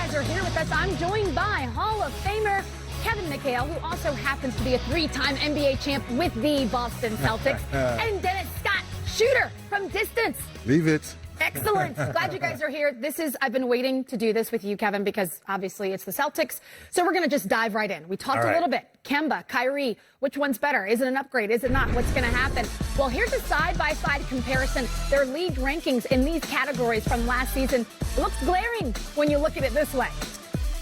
guys are here with us. I'm joined by Hall of Famer Kevin McHale, who also happens to be a three-time NBA champ with the Boston Celtics, and Dennis Scott, shooter from distance. Leave it. Excellent. Glad you guys are here. I've been waiting to do this with you, Kevin, because obviously it's the Celtics. So we're going to just dive right in. We talked a little bit. Kemba, Kyrie, which one's better? Is it an upgrade? Is it not? What's going to happen? Well, here's a side-by-side comparison. Their league rankings in these categories from last season looks glaring when you look at it this way.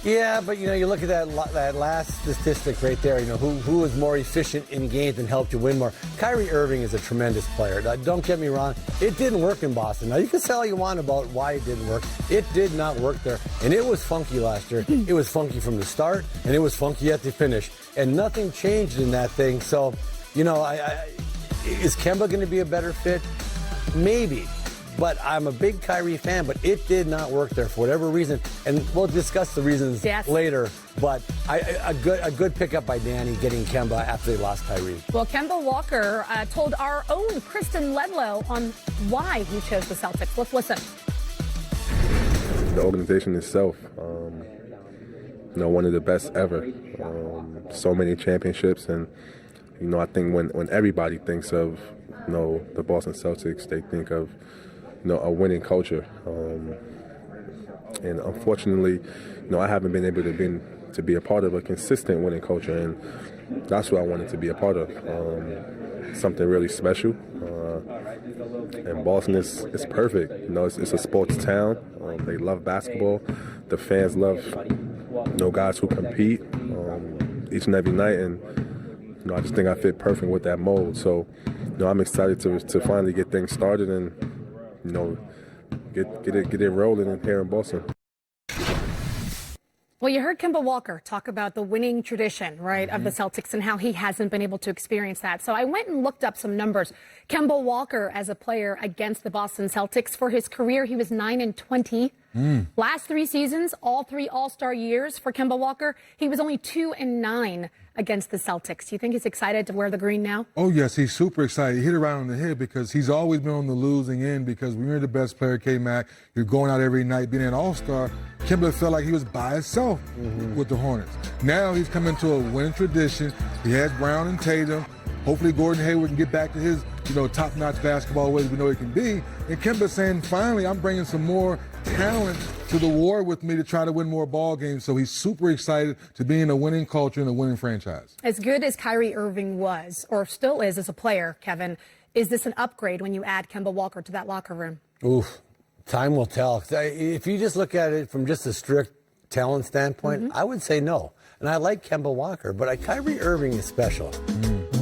Yeah, but, you look at that last statistic right there, who was more efficient in games and helped you win more. Kyrie Irving is a tremendous player. Now, don't get me wrong. It didn't work in Boston. Now, you can say all you want about why it didn't work. It did not work there. And it was funky last year. It was funky from the start, and it was funky at the finish. And nothing changed in that thing. So, is Kemba going to be a better fit? Maybe. But I'm a big Kyrie fan, but it did not work there for whatever reason. And we'll discuss the reasons later. But a good pickup by Danny getting Kemba after they lost Kyrie. Well, Kemba Walker told our own Kristen Ledlow on why he chose the Celtics. Let's listen. The organization itself, one of the best ever. So many championships. And, I think when everybody thinks of, the Boston Celtics, they think of, a winning culture, and unfortunately, I haven't been able to be a part of a consistent winning culture, and that's what I wanted to be a part of. Something really special, and Boston is perfect. It's a sports town. They love basketball. The fans love, guys who compete each and every night, and I just think I fit perfect with that mold. So, I'm excited to finally get things started and. Get it rolling in here in Boston. Well, you heard Kemba Walker talk about the winning tradition, right, of the Celtics and how he hasn't been able to experience that. So I went and looked up some numbers. Kemba Walker as a player against the Boston Celtics for his career, he was 9-20. Last 3 seasons, all 3 All-Star years for Kemba Walker, he was only 2-9 against the Celtics. Do you think he's excited to wear the green now? Oh, yes, he's super excited. He hit around on the head because he's always been on the losing end because when you're the best player, K-Mac, you're going out every night, being an All-Star. Kemba felt like he was by himself with the Hornets. Now he's coming to a winning tradition. He has Brown and Tatum. Hopefully Gordon Hayward can get back to his, top-notch basketball ways we know he can be. And Kemba's saying, finally, I'm bringing some more talent to the war with me to try to win more ball games. So he's super excited to be in a winning culture and a winning franchise. As good as Kyrie Irving was, or still is as a player, Kevin, is this an upgrade when you add Kemba Walker to that locker room? Oof, time will tell. If you just look at it from just a strict talent standpoint, I would say no. And I like Kemba Walker, but Kyrie Irving is special.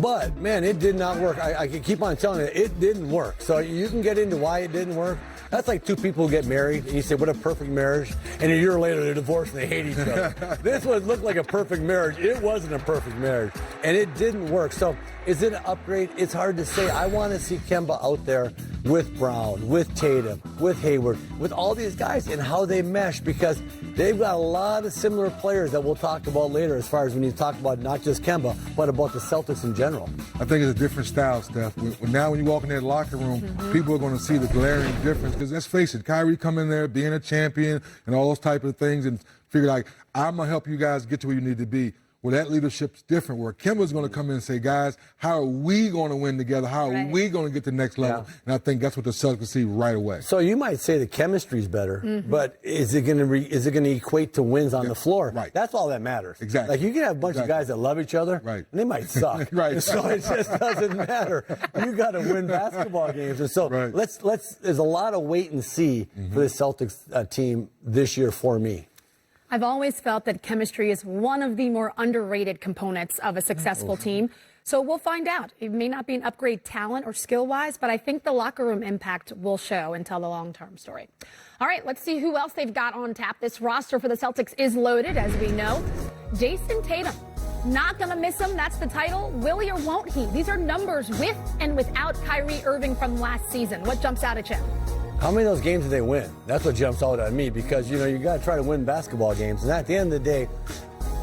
But, man, it did not work. I can keep on telling you, it didn't work. So you can get into why it didn't work. That's like 2 people who get married, and you say, what a perfect marriage. And a year later, they're divorced and they hate each other. This one looked like a perfect marriage. It wasn't a perfect marriage. And it didn't work. So is it an upgrade? It's hard to say. I want to see Kemba out there with Brown, with Tatum, with Hayward, with all these guys and how they mesh because they've got a lot of similar players that we'll talk about later as far as when you talk about not just Kemba, but about the Celtics in general. I think it's a different style, Steph. Now when you walk in that locker room, people are going to see the glaring difference. Because let's face it, Kyrie come in there being a champion and all those type of things and figure like, I'm going to help you guys get to where you need to be. Well, that leadership's different, where Kemba's going to come in and say, guys, how are we going to win together? How are we going to get to the next level? Yeah. And I think that's what the Celtics see right away. So you might say the chemistry's better, but is it going to equate to wins on the floor? Right. That's all that matters. Exactly. Like you can have a bunch of guys that love each other, and they might suck. So it just doesn't matter. You got to win basketball games. And so there's a lot of wait and see for the Celtics team this year for me. I've always felt that chemistry is one of the more underrated components of a successful team. So we'll find out. It may not be an upgrade talent or skill-wise, but I think the locker room impact will show and tell the long-term story. All right, let's see who else they've got on tap. This roster for the Celtics is loaded, as we know. Jason Tatum, not going to miss him. That's the title. Will he or won't he? These are numbers with and without Kyrie Irving from last season. What jumps out at you? How many of those games did they win? That's what jumps out at me because, you got to try to win basketball games. And at the end of the day,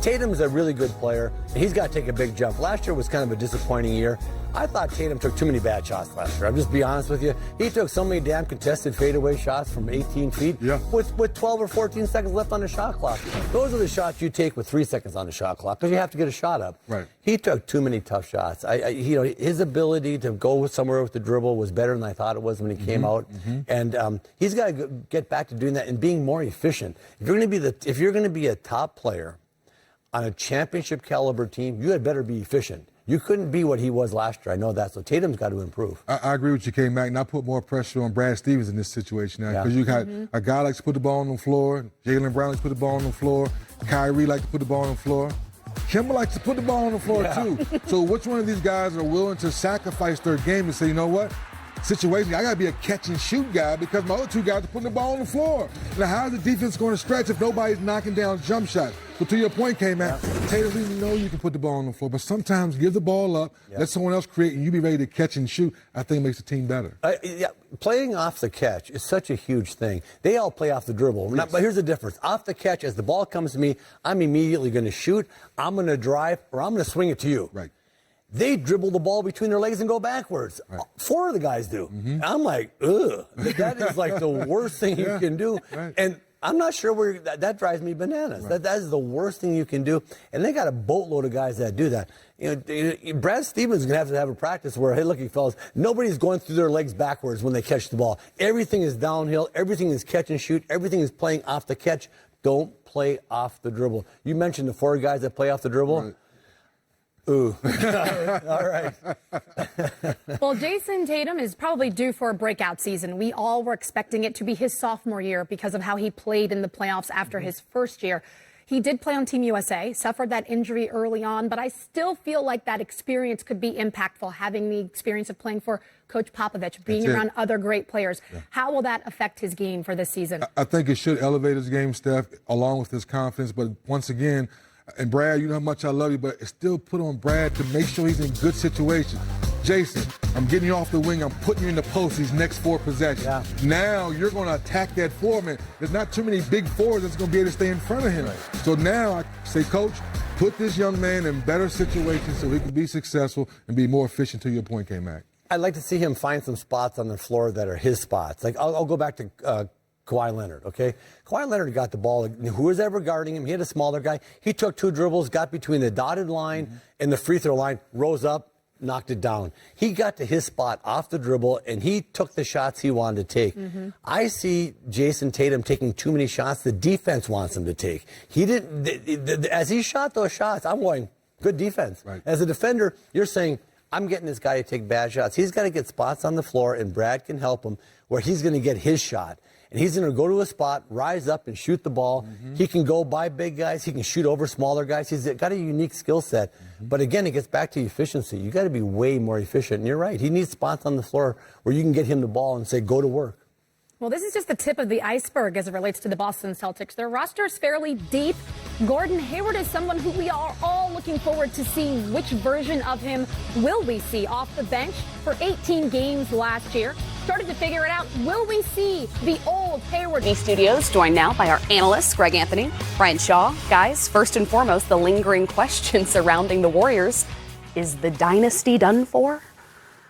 Tatum's a really good player, and he's got to take a big jump. Last year was kind of a disappointing year. I thought Tatum took too many bad shots last year. I'll just be honest with you. He took so many damn contested fadeaway shots from 18 feet with 12 or 14 seconds left on the shot clock. Those are the shots you take with 3 seconds on the shot clock because you have to get a shot up. Right. He took too many tough shots. His ability to go somewhere with the dribble was better than I thought it was when he came out. And he's got to get back to doing that and being more efficient. If you're going to be a top player on a championship caliber team, you had better be efficient. You couldn't be what he was last year. I know that. So Tatum's got to improve. I agree with you, K-Mac, and I put more pressure on Brad Stevens in this situation now because you got a guy likes to put the ball on the floor. Jaylen Brown likes to put the ball on the floor. Kyrie likes to put the ball on the floor. Kemba likes to put the ball on the floor, too. So which one of these guys are willing to sacrifice their game and say, you know what? Situation, I got to be a catch-and-shoot guy because my other two guys are putting the ball on the floor. Now, how's the defense going to stretch if nobody's knocking down jump shots? So to your point, K-Mac, Tatum, we know you can put the ball on the floor, but sometimes give the ball up, let someone else create, and you be ready to catch and shoot. I think it makes the team better. Playing off the catch is such a huge thing. They all play off the dribble. But here's the difference. Off the catch, as the ball comes to me, I'm immediately going to shoot, I'm going to drive, or I'm going to swing it to you. Right. They dribble the ball between their legs and go backwards. Right. 4 of the guys do. I'm like, ugh. That is like the worst thing you can do. Right. And I'm not sure where that drives me bananas. Right. That is the worst thing you can do. And they got a boatload of guys that do that. Brad Stevens is going to have a practice where, hey, looky, fellas, nobody's going through their legs backwards when they catch the ball. Everything is downhill. Everything is catch and shoot. Everything is playing off the catch. Don't play off the dribble. You mentioned the 4 guys that play off the dribble. Right. Ooh. All right. Well, Jason Tatum is probably due for a breakout season. We all were expecting it to be his sophomore year because of how he played in the playoffs after his first year. He did play on Team USA, suffered that injury early on, but I still feel like that experience could be impactful, having the experience of playing for Coach Popovich, being around other great players. Yeah. How will that affect his game for this season? I think it should elevate his game, Steph, along with his confidence. But once again, and Brad, you know how much I love you, but it's still put on Brad to make sure he's in good situations. Jason, I'm getting you off the wing. I'm putting you in the post these next 4 possessions. Yeah. Now you're going to attack that 4 man. There's not too many big 4s that's going to be able to stay in front of him. Right. So now I say, Coach, put this young man in better situations so he can be successful and be more efficient, to your point, K-Mac. I'd like to see him find some spots on the floor that are his spots. Like I'll go back to Kawhi Leonard, okay? Kawhi Leonard got the ball. Who was ever guarding him? He had a smaller guy. He took 2 dribbles, got between the dotted line and the free throw line, rose up, knocked it down. He got to his spot off the dribble, and he took the shots he wanted to take. I see Jason Tatum taking too many shots the defense wants him to take. He didn't. As he shot those shots, I'm going, good defense. Right. As a defender, you're saying, I'm getting this guy to take bad shots. He's got to get spots on the floor, and Brad can help him where he's going to get his shot. And he's going to go to a spot, rise up, and shoot the ball. He can go by big guys. He can shoot over smaller guys. He's got a unique skill set. But again, it gets back to efficiency. You got to be way more efficient. And you're right. He needs spots on the floor where you can get him the ball and say, go to work. Well, this is just the tip of the iceberg as it relates to the Boston Celtics. Their roster is fairly deep. Gordon Hayward is someone who we are all looking forward to seeing. Which version of him will we see off the bench for 18 games last year? Started to figure it out. Will we see the old Hayward? The studios joined now by our analysts, Greg Anthony, Brian Shaw. Guys, first and foremost, the lingering question surrounding the Warriors. Is the dynasty done for?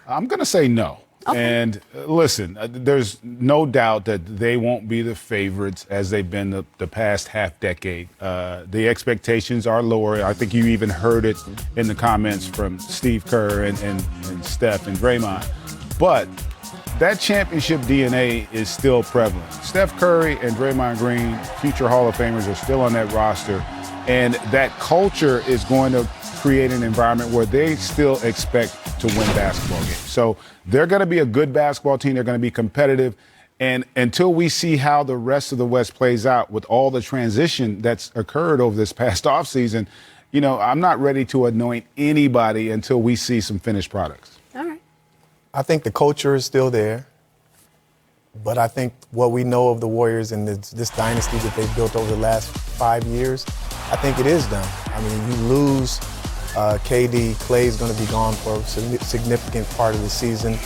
I'm going to say no. Okay. And listen, there's no doubt that they won't be the favorites as they've been the past half decade. The expectations are lower. I think you even heard it in the comments from Steve Kerr and Steph and Draymond. But that championship DNA is still prevalent. Steph Curry and Draymond Green, future Hall of Famers, are still on that roster. And that culture is going to create an environment where they still expect to win basketball games. So they're going to be a good basketball team. They're going to be competitive. And until we see how the rest of the West plays out with all the transition that's occurred over this past offseason, you know, I'm not ready to anoint anybody until we see some finished products. All right. I think the culture is still there. But I think what we know of the Warriors and this dynasty that they've built over the last 5 years, I think it is done. I mean, you lose KD, Clay's going to be gone for a significant part of the season.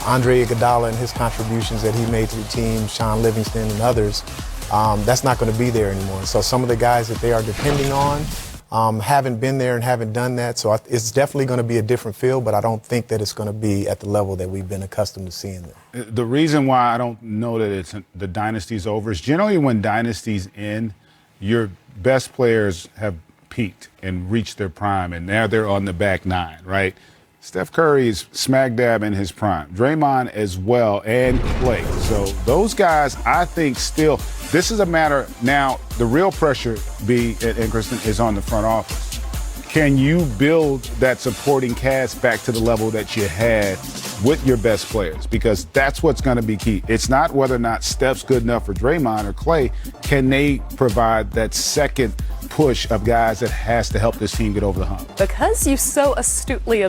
Andre Iguodala and his contributions that he made to the team, Sean Livingston and others, that's not going to be there anymore. So some of the guys that they are depending on Haven't been there and haven't done that, so it's definitely going to be a different feel, but I don't think that it's going to be at the level that we've been accustomed to seeing there. The reason why I don't know that the dynasty's over is generally when dynasty's in, your best players have peaked and reached their prime, and now they're on the back nine, right? Steph Curry is smack dab in his prime. Draymond as well, and Klay. So those guys, I think still, this is a matter now, the real pressure, B and Kristen, is on the front office. Can you build that supporting cast back to the level that you had with your best players? Because that's what's going to be key. It's not whether or not Steph's good enough for Draymond or Klay. Can they provide that second push of guys that has to help this team get over the hump? Because you so astutely